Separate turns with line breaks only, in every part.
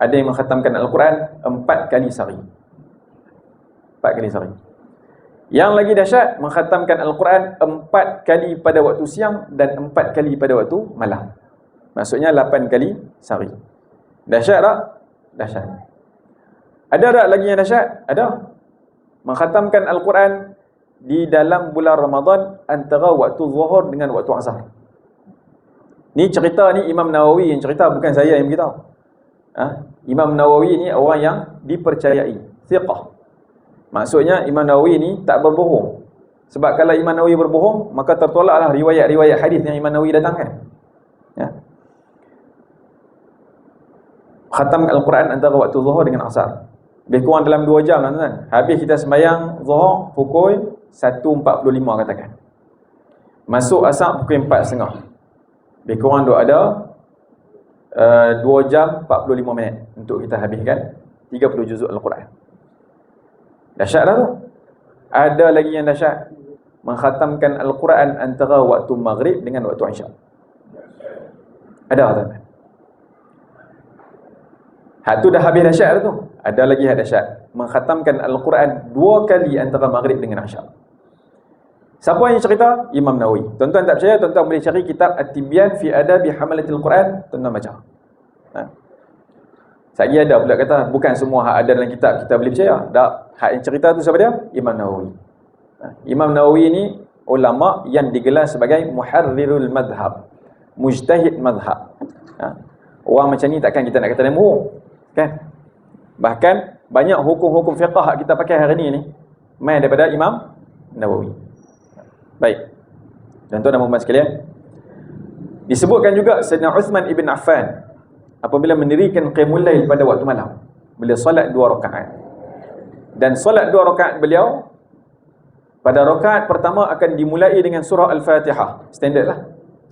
Ada yang mengkhatamkan Al-Quran 4 kali sehari. 4 kali sehari. Yang lagi dahsyat, mengkhatamkan Al-Quran 4 kali pada waktu siang dan 4 kali pada waktu malam. Maksudnya 8 kali sehari. Dahsyat tak? Dahsyat. Ada tak lagi yang dahsyat? Ada. Mengkhatamkan Al-Quran di dalam bulan Ramadan antara waktu zuhur dengan waktu asar. Ni cerita ni Imam Nawawi yang cerita, bukan saya yang beritahu. Imam Nawawi ni orang yang dipercayai, thiqah. Maksudnya Imam Nawawi ni tak berbohong. Sebab kalau Imam Nawawi berbohong, maka tertolaklah riwayat-riwayat hadis yang Imam Nawawi datangkan. Ya. Khatam Al-Quran antara waktu zuhur dengan asar. Lebih kurang dalam 2 jam, tuan-tuan. Habis kita sembahyang zuhur pukul 1.45 katakan. Masuk asar pukul 4.30. Lebih kurang ada 2 jam 45 minit untuk kita habiskan 30 juzuk Al-Quran. Dahsyat dah tu. Ada lagi yang dahsyat, mengkhatamkan Al-Quran antara waktu maghrib dengan waktu isyak. Ada tak? Hak tu dah habis dahsyat dah tu. Ada lagi hak dahsyat, mengkhatamkan Al-Quran 2 kali antara maghrib dengan isyak. Siapa yang cerita? Imam Nawawi. Tuan-tuan tak percaya, tuan-tuan boleh cari kitab At-Tibyan fi Adabi Hamalatil Quran, tuan-tuan baca. Lagi ada pula kata bukan semua hak ada dalam kitab kita boleh percaya. Tak, hak yang cerita tu siapa dia? Imam Nawawi. Imam Nawawi ni ulama yang digelar sebagai muharrirul madhab, mujtahid madhab. Orang macam ni takkan kita nak kata dia bohong, kan? Bahkan banyak hukum-hukum fiqh kita pakai hari ni main daripada Imam Nawawi. Baik. Tuan-tuan dan puan sekalian, disebutkan juga Sayyidina Uthman ibn Affan apabila mendirikan qiyamul lail pada waktu malam, beliau solat 2 rakaat. Dan solat 2 rakaat beliau, pada rakaat pertama akan dimulai dengan surah Al-Fatihah. Standard lah.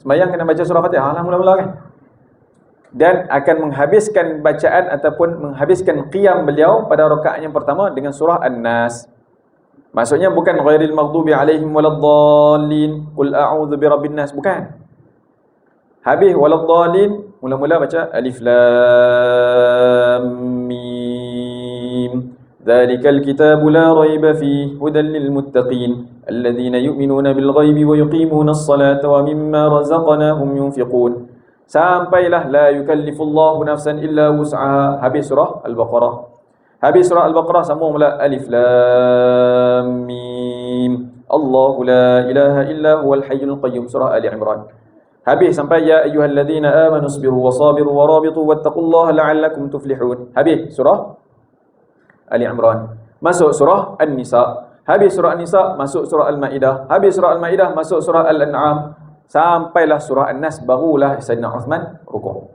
Sembahyang kena baca surah Fatihah lah mula-mula, kan? Dan akan menghabiskan bacaan ataupun menghabiskan qiyam beliau pada rakaat yang pertama dengan surah An-Nas. Maksudnya bukan ghairil maghdubi alaihim waladdallin, qul a'udzu birabbin nas, bukan. Habis waladdallin, mula-mula baca alif lam mim. Dzalikal kitabu la raiba fihi hudan lil muttaqin alladzina yu'minuna bil ghaibi wa yuqimunas salata wa mimma razaqnahum yunfiqun. Sampailah la yukallifullahu nafsan illa wus'aha. Habis surah Al-Baqarah. Habis surah Al-Baqarah sambung mula alif lam mim. Allahu la ilaha illa huwal hayyul qayyum, surah Ali Imran. Habis sampai ya ayyuhalladzina amanu sabiru wasabiru warabitu wattaqullaha la'allakum tuflihun. Habis surah Ali Imran. Masuk surah An-Nisa. Habis surah An-Nisa masuk surah Al-Maidah. Habis surah Al-Maidah masuk surah Al-An'am. Sampailah surah An-Nas, barulah Sayyidina Uthman rukuk.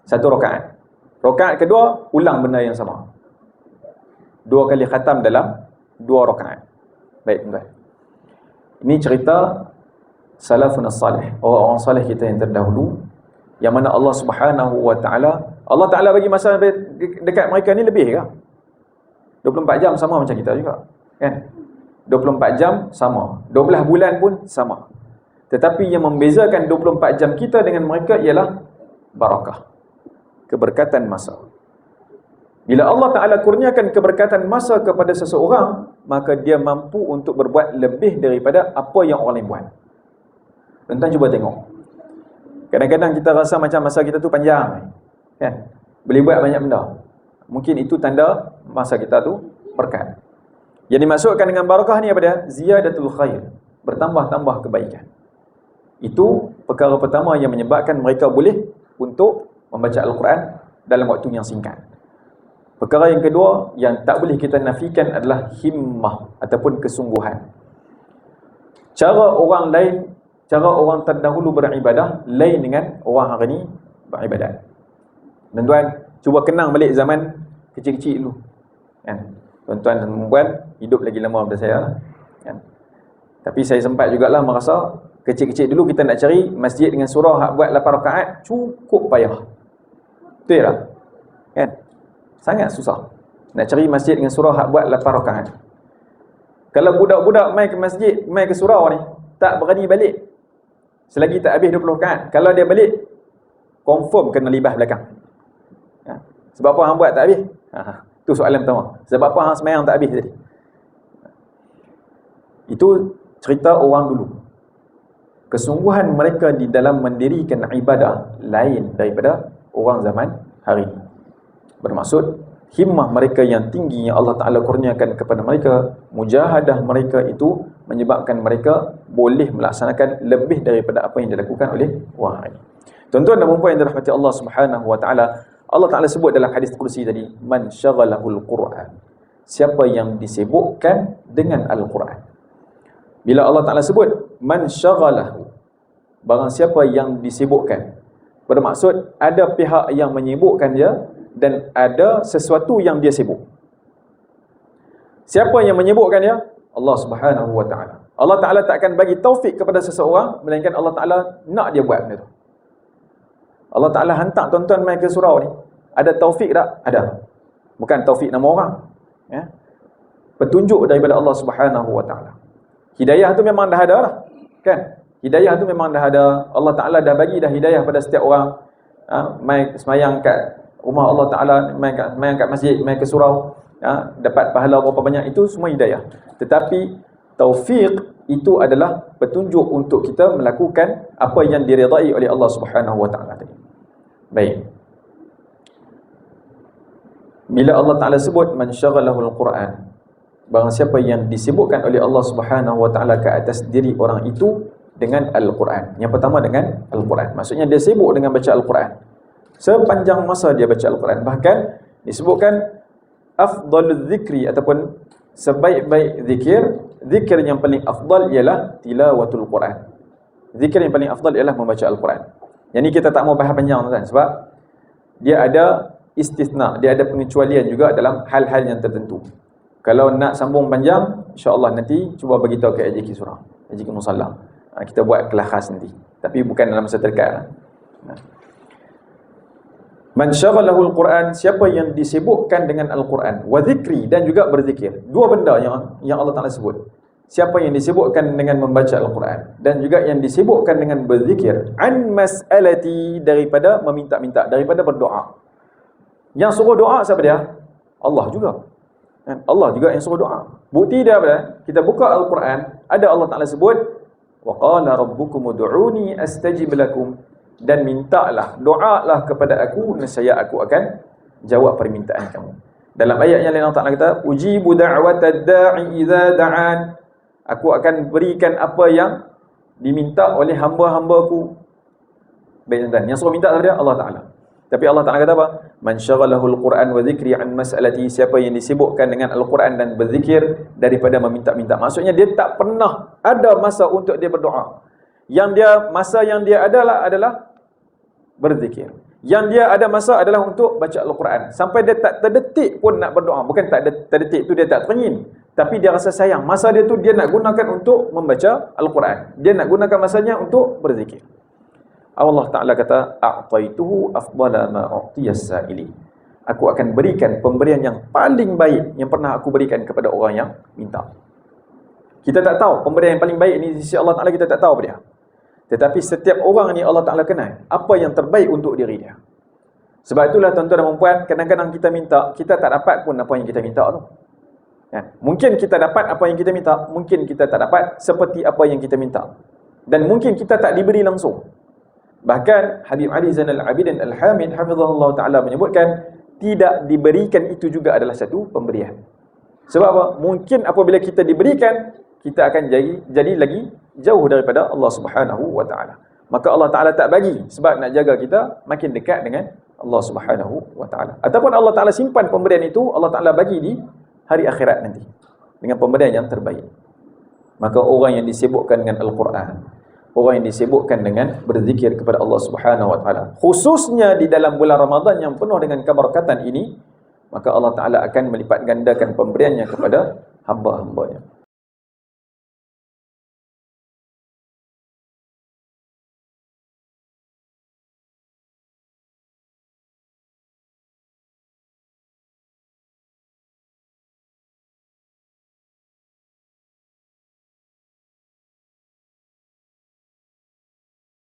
1 rakaat. Rakaat kedua ulang benda yang sama. 2 kali khatam dalam 2 rakaat. Baik, tuan. Ini cerita salafun as-salih, orang-orang salih kita yang terdahulu, yang mana Allah Subhanahu wa taala, Allah Taala bagi masa dekat mereka ni lebih ke? 24 jam sama macam kita juga, kan? 24 jam sama, 12 bulan pun sama. Tetapi yang membezakan 24 jam kita dengan mereka ialah barakah, keberkatan masa. Bila Allah Ta'ala kurniakan keberkatan masa kepada seseorang, maka dia mampu untuk berbuat lebih daripada apa yang orang lain buat. Tuan-tuan cuba tengok. Kadang-kadang kita rasa macam masa kita tu panjang, kan? Boleh buat banyak benda. Mungkin itu tanda masa kita tu berkat. Yang dimaksudkan dengan barakah ni apa dia? Ziyadatul khair, bertambah-tambah kebaikan. Itu perkara pertama yang menyebabkan mereka boleh untuk membaca Al-Quran dalam waktu yang singkat. Perkara yang kedua yang tak boleh kita nafikan adalah himmah ataupun kesungguhan. Cara orang lain, cara orang terdahulu beribadah lain dengan orang hari ini beribadat. Tuan-tuan, cuba kenang balik zaman kecil-kecil dulu, kan? Tuan-tuan dan puan hidup lagi lama daripada saya, kan? Tapi saya sempat jugalah merasa kecil-kecil dulu kita nak cari masjid dengan surah hak buat 8 rakaat cukup payah. Betul tak? Kan? Sangat susah nak cari masjid dengan surah hak buat 8 rakaat. Kalau budak-budak mai ke masjid, mai ke surau ni, tak berani balik selagi tak habis 20 rakaat. Kalau dia balik, confirm kena libas belakang. Sebab apa hang buat tak habis? Tu soalan pertama. Sebab apa hang sembahyang tak habis tadi? Itu cerita orang dulu. Kesungguhan mereka di dalam mendirikan ibadah lain daripada orang zaman hari ini. Bermaksud, himmah mereka yang tinggi yang Allah Ta'ala kurniakan kepada mereka, mujahadah mereka itu menyebabkan mereka boleh melaksanakan lebih daripada apa yang dilakukan oleh orang hari ini. Tuan-tuan dan puan yang dirahmati Allah Subhanahu wa Ta'ala, Allah Ta'ala sebut dalam hadis kursi tadi, man syaghalahul Quran, siapa yang disibukkan dengan Al-Quran. Bila Allah Ta'ala sebut man syaghalahu, barang siapa yang disibukkan, bermaksud ada pihak yang menyibukkan dia dan ada sesuatu yang dia sibuk. Siapa yang menyibukkan dia? Allah Subhanahu wa Ta'ala. Allah Ta'ala tak akan bagi taufik kepada seseorang melainkan Allah Ta'ala nak dia buat benda tu. Allah Ta'ala hantar tuan-tuan main ke surau ni, ada taufik tak? Ada. Bukan taufik nama orang, ya? Petunjuk daripada Allah Subhanahu wa Ta'ala. Hidayah tu memang dah ada lah, kan? Hidayah tu memang dah ada. Allah Ta'ala dah bagi dah hidayah pada setiap orang. Main semayang kat rumah Allah Ta'ala, main kat masjid, main ke surau, dapat pahala berapa banyak, itu semua hidayah. Tetapi taufik itu adalah petunjuk untuk kita melakukan apa yang diridai oleh Allah Subhanahu wa Ta'ala tadi. Baik. Bila Allah Ta'ala sebut man syaghalahul Quran, barang siapa yang disibukkan oleh Allah Subhanahu wa Ta'ala ke atas diri orang itu dengan Al-Quran. Yang pertama dengan Al-Quran. Maksudnya dia sibuk dengan baca Al-Quran. Sepanjang masa dia baca Al-Quran. Bahkan disebutkan afdalul zikri, ataupun sebaik-baik zikir, zikir yang paling afdal ialah tilawatul Quran. Zikir yang paling afdal ialah membaca Al-Quran. Yang ni kita tak mau bahas panjang kan, sebab dia ada istisna, dia ada pengecualian juga dalam hal-hal yang tertentu. Kalau nak sambung panjang, insya-Allah nanti cuba bagi tahu ke AJK Surah, AJK Musalla. Kita buat kelas khas nanti. Tapi bukan dalam masa terdekat. Man syaghalahul Quran, siapa yang disibukkan dengan Al-Quran, wa zikri, dan juga berzikir. Dua benda yang Allah Ta'ala sebut. Siapa yang disibukkan dengan membaca Al-Quran dan juga yang disibukkan dengan berzikir, an mas'alati, daripada meminta-minta, daripada berdoa. Yang suruh doa siapa dia? Allah juga. Allah juga yang suruh doa. Bukti dia apa? Kita buka Al-Quran, ada Allah Ta'ala sebut, wa qala rabbukum ud'uni astajib lakum, dan mintalah, doalah kepada aku, nescaya aku akan jawab permintaan kamu. Dalam ayat yang lain Allah Ta'ala kata, ujibu da'watad da'i idza da'an, aku akan berikan apa yang diminta oleh hamba-hambaku. Baik tuan-tuan, yang suruh minta dia Allah Ta'ala. Tapi Allah Ta'ala kata apa? Man syaghalahul Quran wa zikri an mas'alati, siapa yang disibukkan dengan Al-Quran dan berzikir daripada meminta-minta. Maksudnya dia tak pernah ada masa untuk dia berdoa. Masa yang dia adalah berzikir. Yang dia ada masa adalah untuk baca Al-Quran. Sampai dia tak terdetik pun nak berdoa. Bukan tak terdetik tu dia tak teringin, tapi dia rasa sayang. Masa dia tu dia nak gunakan untuk membaca Al-Quran. Dia nak gunakan masanya untuk berzikir. Allah Ta'ala kata, a'taituhu afdala ma u'tiyas sa'ili, aku akan berikan pemberian yang paling baik yang pernah aku berikan kepada orang yang minta. Kita tak tahu pemberian yang paling baik ni di sisi Allah Ta'ala, kita tak tahu apa dia. Tetapi setiap orang ni Allah Ta'ala kenal apa yang terbaik untuk diri dia. Sebab itulah tuan-tuan dan puan, kadang-kadang kita minta, kita tak dapat pun apa yang kita minta tu. Kan? Mungkin kita dapat apa yang kita minta, mungkin kita tak dapat seperti apa yang kita minta. Dan mungkin kita tak diberi langsung. Bahkan Habib Ali Zainal Abidin Al-Hamid hafizahullah ta'ala menyebutkan, tidak diberikan itu juga adalah satu pemberian. Sebab apa? Mungkin apabila kita diberikan, kita akan jadi lagi jauh daripada Allah Subhanahu wa ta'ala. Maka Allah Ta'ala tak bagi sebab nak jaga kita makin dekat dengan Allah Subhanahu wa ta'ala. Ataupun Allah Ta'ala simpan pemberian itu, Allah Ta'ala bagi di hari akhirat nanti dengan pemberian yang terbaik. Maka orang yang disibukkan dengan Al-Quran, orang yang disibukkan dengan berzikir kepada Allah Subhanahu wa ta'ala, khususnya di dalam bulan Ramadan yang penuh dengan keberkatan ini, maka Allah Ta'ala akan melipat gandakan pemberiannya kepada hamba-hambanya.